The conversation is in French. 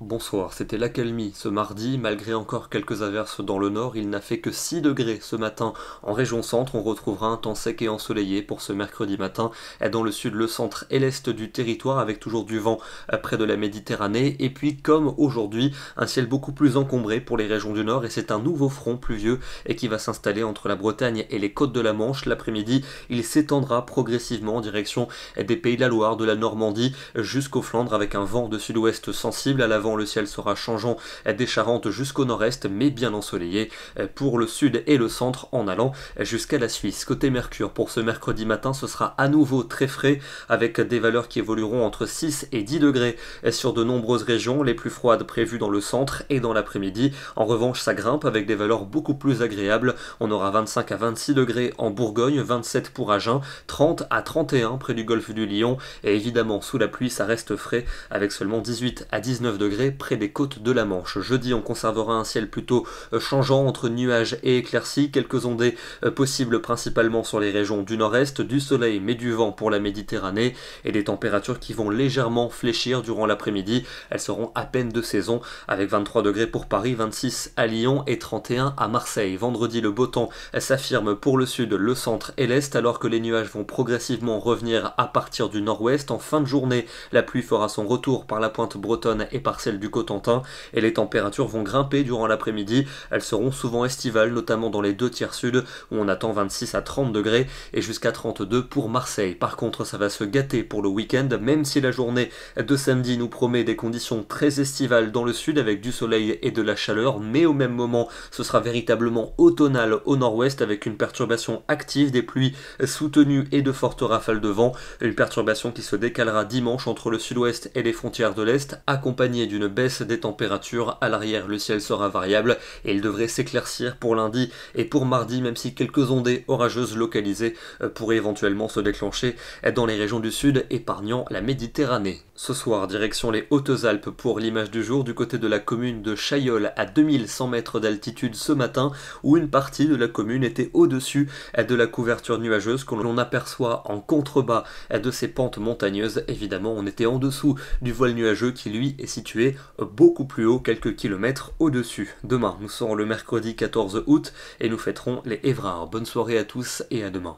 Bonsoir, c'était l'accalmie ce mardi, malgré encore quelques averses dans le nord, il n'a fait que 6 degrés ce matin. En région centre, on retrouvera un temps sec et ensoleillé pour ce mercredi matin. Dans le sud, le centre et l'est du territoire, avec toujours du vent près de la Méditerranée. Et puis, comme aujourd'hui, un ciel beaucoup plus encombré pour les régions du nord. Et c'est un nouveau front pluvieux qui va s'installer entre la Bretagne et les côtes de la Manche. L'après-midi, il s'étendra progressivement en direction des Pays de la Loire, de la Normandie, jusqu'aux Flandres, avec un vent de sud-ouest sensible. À l'avant, le ciel sera changeant des Charentes jusqu'au nord-est, mais bien ensoleillé pour le sud et le centre en allant jusqu'à la Suisse. Côté Mercure, pour ce mercredi matin, ce sera à nouveau très frais, avec des valeurs qui évolueront entre 6 et 10 degrés sur de nombreuses régions, les plus froides prévues dans le centre et dans l'après-midi. En revanche, ça grimpe avec des valeurs beaucoup plus agréables. On aura 25 à 26 degrés en Bourgogne, 27 pour Agen, 30 à 31 près du golfe du Lion, et évidemment, sous la pluie, ça reste frais, avec seulement 18 à 19 degrés près des côtes de la Manche. Jeudi, on conservera un ciel plutôt changeant entre nuages et éclaircies, quelques ondées possibles principalement sur les régions du nord-est, du soleil mais du vent pour la Méditerranée, et des températures qui vont légèrement fléchir durant l'après-midi. Elles seront à peine de saison, avec 23 degrés pour Paris, 26 à Lyon et 31 à Marseille. Vendredi, le beau temps s'affirme pour le sud, le centre et l'est, alors que les nuages vont progressivement revenir à partir du nord-ouest. En fin de journée, la pluie fera son retour par la pointe bretonne et par celle du Cotentin, et les températures vont grimper durant l'après-midi. Elles seront souvent estivales, notamment dans les deux tiers sud, où on attend 26 à 30 degrés et jusqu'à 32 pour Marseille. Par contre, ça va se gâter pour le week-end, même si la journée de samedi nous promet des conditions très estivales dans le sud, avec du soleil et de la chaleur, mais au même moment, ce sera véritablement automnal au nord-ouest, avec une perturbation active, des pluies soutenues et de fortes rafales de vent. Une perturbation qui se décalera dimanche entre le sud-ouest et les frontières de l'est, accompagnée d'une baisse des températures. À l'arrière, le ciel sera variable et il devrait s'éclaircir pour lundi et pour mardi, même si quelques ondées orageuses localisées pourraient éventuellement se déclencher dans les régions du sud, épargnant la Méditerranée. Ce soir, direction les Hautes-Alpes pour l'image du jour, du côté de la commune de Chailleul, à 2100 mètres d'altitude ce matin, où une partie de la commune était au-dessus de la couverture nuageuse que l'on aperçoit en contrebas de ces pentes montagneuses. Évidemment, on était en dessous du voile nuageux qui, lui, est situé beaucoup plus haut, quelques kilomètres au-dessus. Demain, nous serons le mercredi 14 août et nous fêterons les Évrards. Bonne soirée à tous et à demain.